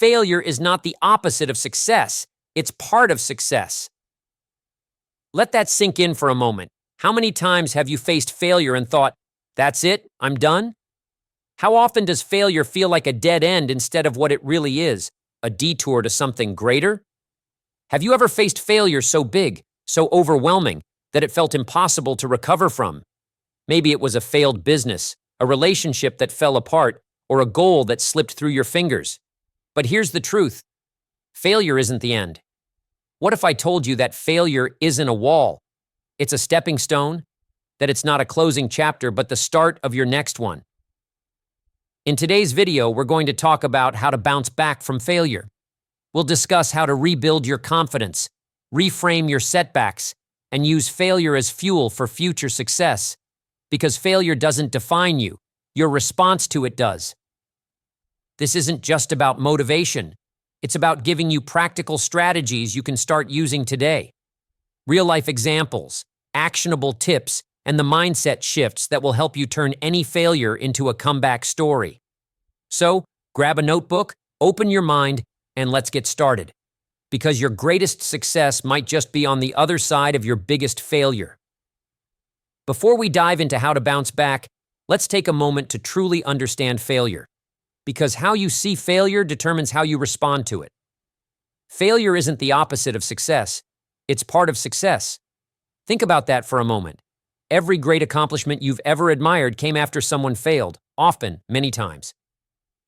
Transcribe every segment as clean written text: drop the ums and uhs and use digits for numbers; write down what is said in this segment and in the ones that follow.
failure is not the opposite of success. It's part of success. Let that sink in for a moment. How many times have you faced failure and thought, that's it, I'm done? How often does failure feel like a dead end instead of what it really is, a detour to something greater? Have you ever faced failure so big, so overwhelming, that it felt impossible to recover from? Maybe it was a failed business, a relationship that fell apart, or a goal that slipped through your fingers. But here's the truth. Failure isn't the end. What if I told you that failure isn't a wall? It's a stepping stone, that it's not a closing chapter, but the start of your next one. In today's video, we're going to talk about how to bounce back from failure. We'll discuss how to rebuild your confidence, reframe your setbacks, and use failure as fuel for future success. Because failure doesn't define you, your response to it does. This isn't just about motivation. It's about giving you practical strategies you can start using today. Real-life examples, actionable tips, and the mindset shifts that will help you turn any failure into a comeback story. So, grab a notebook, open your mind, and let's get started. Because your greatest success might just be on the other side of your biggest failure. Before we dive into how to bounce back, let's take a moment to truly understand failure. Because how you see failure determines how you respond to it. Failure isn't the opposite of success. It's part of success. Think about that for a moment. Every great accomplishment you've ever admired came after someone failed, often, many times.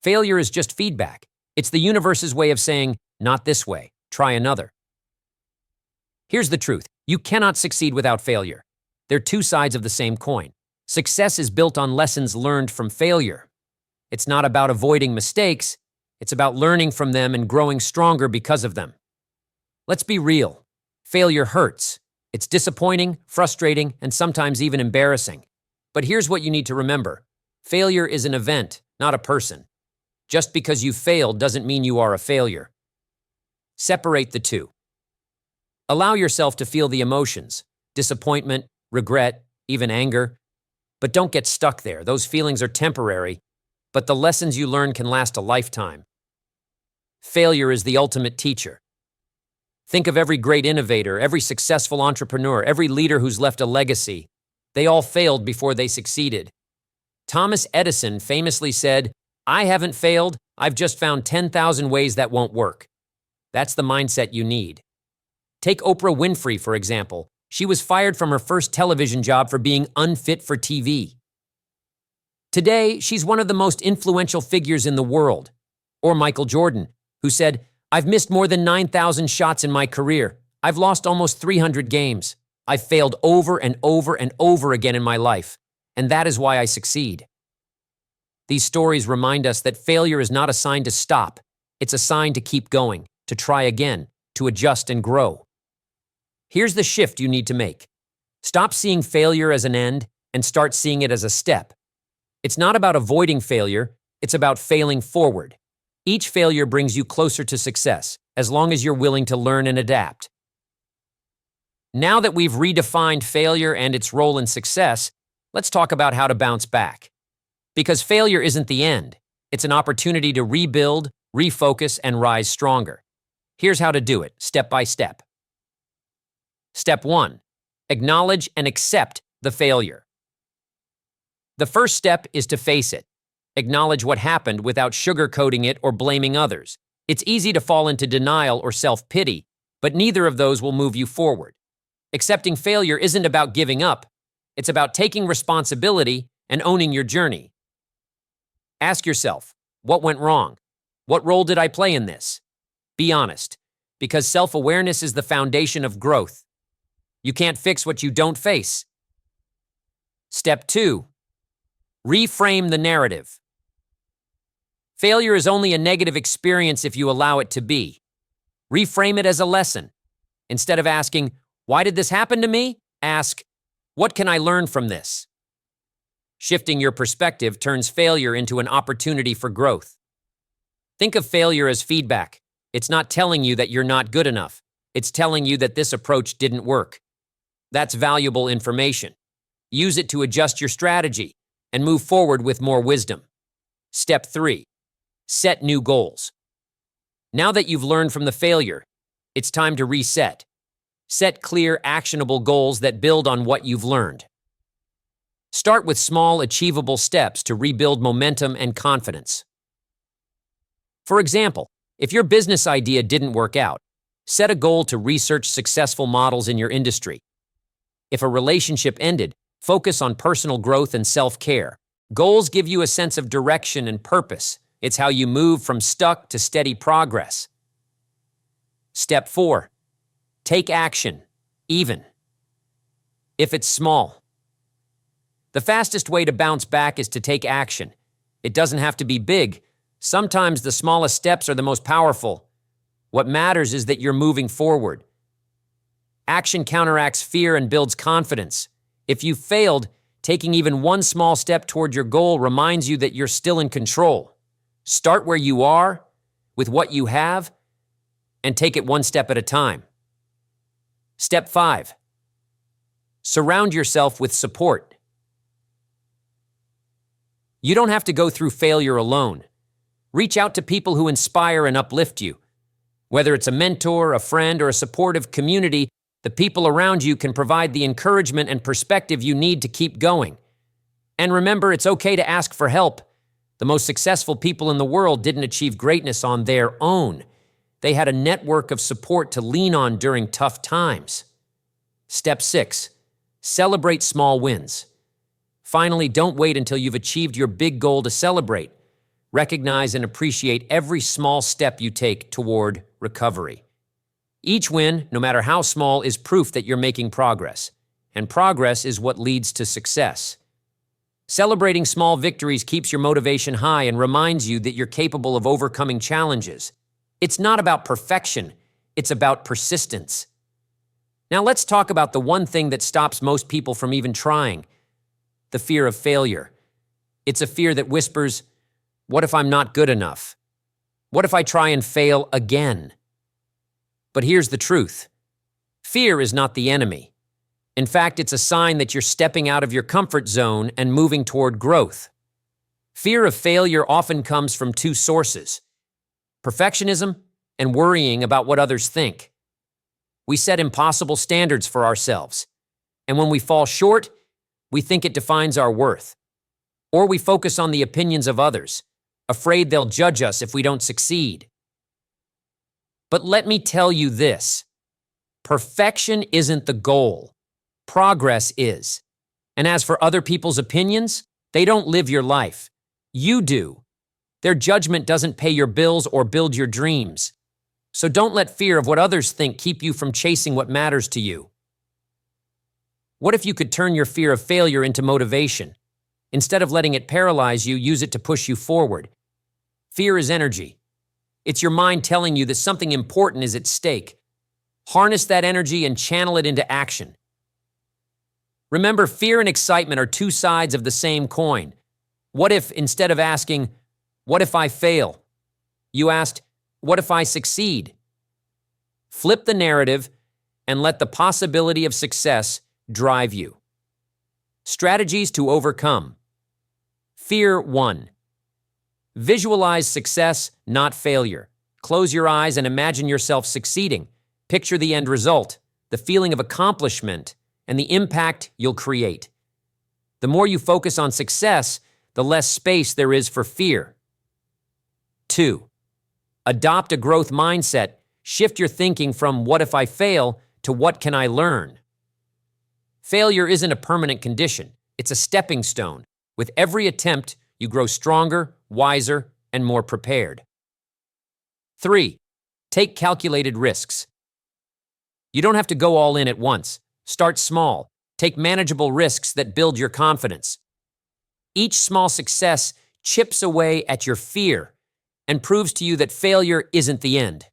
Failure is just feedback. It's the universe's way of saying, not this way, try another. Here's the truth. You cannot succeed without failure. They're two sides of the same coin. Success is built on lessons learned from failure. It's not about avoiding mistakes. It's about learning from them and growing stronger because of them. Let's be real. Failure hurts. It's disappointing, frustrating, and sometimes even embarrassing. But here's what you need to remember. Failure is an event, not a person. Just because you failed doesn't mean you are a failure. Separate the two. Allow yourself to feel the emotions, disappointment, regret, even anger. But don't get stuck there. Those feelings are temporary, but the lessons you learn can last a lifetime. Failure is the ultimate teacher. Think of every great innovator, every successful entrepreneur, every leader who's left a legacy. They all failed before they succeeded. Thomas Edison famously said, "I haven't failed, I've just found 10,000 ways that won't work." That's the mindset you need. Take Oprah Winfrey, for example. She was fired from her first television job for being unfit for TV. Today, she's one of the most influential figures in the world. Or Michael Jordan, who said, "I've missed more than 9,000 shots in my career. I've lost almost 300 games. I've failed over and over and over again in my life, and that is why I succeed." These stories remind us that failure is not a sign to stop. It's a sign to keep going, to try again, to adjust and grow. Here's the shift you need to make. Stop seeing failure as an end and start seeing it as a step. It's not about avoiding failure, it's about failing forward. Each failure brings you closer to success, as long as you're willing to learn and adapt. Now that we've redefined failure and its role in success, let's talk about how to bounce back. Because failure isn't the end. It's an opportunity to rebuild, refocus, and rise stronger. Here's how to do it, step by step. Step 1. Acknowledge and accept the failure. The first step is to face it. Acknowledge what happened without sugarcoating it or blaming others. It's easy to fall into denial or self-pity, but neither of those will move you forward. Accepting failure isn't about giving up. It's about taking responsibility and owning your journey. Ask yourself, what went wrong? What role did I play in this? Be honest, because self-awareness is the foundation of growth. You can't fix what you don't face. Step 2. Reframe the narrative. Failure is only a negative experience if you allow it to be. Reframe it as a lesson. Instead of asking, "Why did this happen to me?" ask, "What can I learn from this?" Shifting your perspective turns failure into an opportunity for growth. Think of failure as feedback. It's not telling you that you're not good enough. It's telling you that this approach didn't work. That's valuable information. Use it to adjust your strategy and move forward with more wisdom. Step 3. Set new goals. Now that you've learned from the failure, it's time to reset. Set clear, actionable goals that build on what you've learned. Start with small, achievable steps to rebuild momentum and confidence. For example, if your business idea didn't work out, set a goal to research successful models in your industry. If a relationship ended, focus on personal growth and self-care. Goals give you a sense of direction and purpose. It's how you move from stuck to steady progress. Step 4. Take action, even if it's small. The fastest way to bounce back is to take action. It doesn't have to be big. Sometimes the smallest steps are the most powerful. What matters is that you're moving forward. Action counteracts fear and builds confidence. If you failed, taking even one small step toward your goal reminds you that you're still in control. Start where you are, with what you have, and take it one step at a time. Step 5. Surround yourself with support. You don't have to go through failure alone. Reach out to people who inspire and uplift you. Whether it's a mentor, a friend, or a supportive community, the people around you can provide the encouragement and perspective you need to keep going. And remember, it's okay to ask for help. The most successful people in the world didn't achieve greatness on their own. They had a network of support to lean on during tough times. Step 6. Celebrate small wins. Finally, don't wait until you've achieved your big goal to celebrate. Recognize and appreciate every small step you take toward recovery. Each win, no matter how small, is proof that you're making progress. And progress is what leads to success. Celebrating small victories keeps your motivation high and reminds you that you're capable of overcoming challenges. It's not about perfection, it's about persistence. Now let's talk about the one thing that stops most people from even trying: the fear of failure. It's a fear that whispers, "What if I'm not good enough? What if I try and fail again?" But here's the truth. Fear is not the enemy. In fact, it's a sign that you're stepping out of your comfort zone and moving toward growth. Fear of failure often comes from two sources: perfectionism and worrying about what others think. We set impossible standards for ourselves, and when we fall short, we think it defines our worth. Or we focus on the opinions of others, afraid they'll judge us if we don't succeed. But let me tell you this: perfection isn't the goal. Progress is. And as for other people's opinions, they don't live your life. You do. Their judgment doesn't pay your bills or build your dreams. So don't let fear of what others think keep you from chasing what matters to you. What if you could turn your fear of failure into motivation? Instead of letting it paralyze you, use it to push you forward. Fear is energy. It's your mind telling you that something important is at stake. Harness that energy and channel it into action. Remember, fear and excitement are two sides of the same coin. What if, instead of asking, "What if I fail?" you asked, "What if I succeed?" Flip the narrative and let the possibility of success drive you. Strategies to overcome. Fear 1. Visualize success, not failure. Close your eyes and imagine yourself succeeding. Picture the end result, the feeling of accomplishment, and the impact you'll create. The more you focus on success, the less space there is for fear. 2. Adopt a growth mindset. Shift your thinking from "what if I fail" to "what can I learn?" Failure isn't a permanent condition. It's a stepping stone. With every attempt, you grow stronger, wiser, and more prepared. 3. Take calculated risks. You don't have to go all in at once. Start small. Take manageable risks that build your confidence. Each small success chips away at your fear and proves to you that failure isn't the end.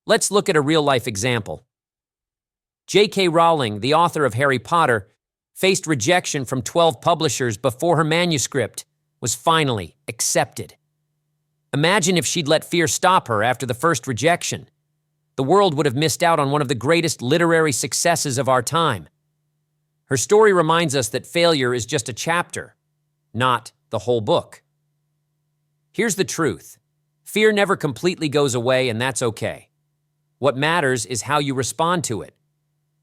Let's look at a real-life example. J.K. Rowling, the author of Harry Potter, faced rejection from 12 publishers before her manuscript was finally accepted. Imagine if she'd let fear stop her after the first rejection. The world would have missed out on one of the greatest literary successes of our time. Her story reminds us that failure is just a chapter, not the whole book. Here's the truth. Fear never completely goes away, and that's okay. What matters is how you respond to it.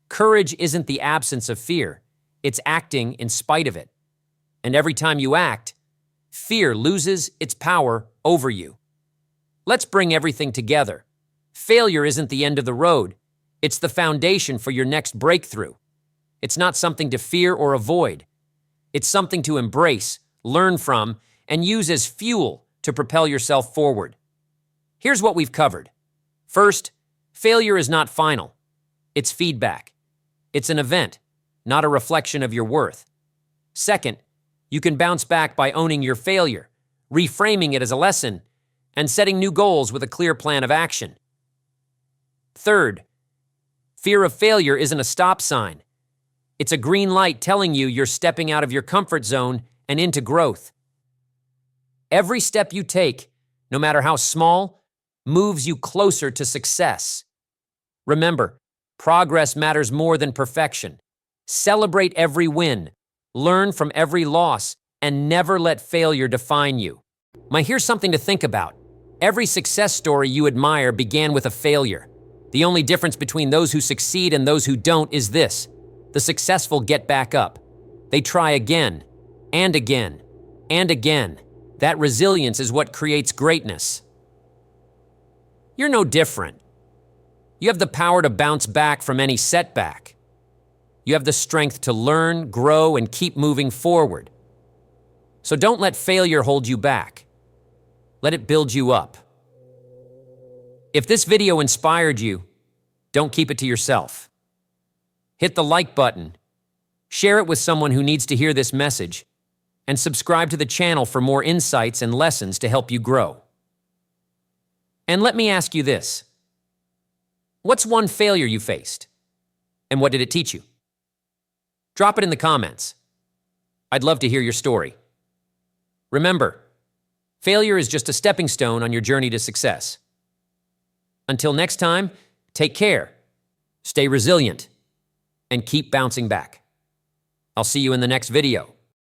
Courage isn't the absence of fear, it's acting in spite of it. And every time you act, fear loses its power over you. Let's bring everything together. Failure isn't the end of the road. It's the foundation for your next breakthrough. It's not something to fear or avoid. It's something to embrace, learn from, and use as fuel to propel yourself forward. Here's what we've covered. First, failure is not final. It's feedback. It's an event, not a reflection of your worth. Second, you can bounce back by owning your failure, reframing it as a lesson, and setting new goals with a clear plan of action. Third, fear of failure isn't a stop sign. It's a green light telling you you're stepping out of your comfort zone and into growth. Every step you take, no matter how small, moves you closer to success. Remember, progress matters more than perfection. Celebrate every win, learn from every loss, and never let failure define you. Here's something to think about. Every success story you admire began with a failure. The only difference between those who succeed and those who don't is this: the successful get back up. They try again, and again, and again. That resilience is what creates greatness. You're no different. You have the power to bounce back from any setback. You have the strength to learn, grow, and keep moving forward. So don't let failure hold you back. Let it build you up. If this video inspired you, don't keep it to yourself. Hit the like button, share it with someone who needs to hear this message, and subscribe to the channel for more insights and lessons to help you grow. And let me ask you this: what's one failure you faced? And what did it teach you? Drop it in the comments. I'd love to hear your story. Remember, failure is just a stepping stone on your journey to success. Until next time, take care, stay resilient, and keep bouncing back. I'll see you in the next video.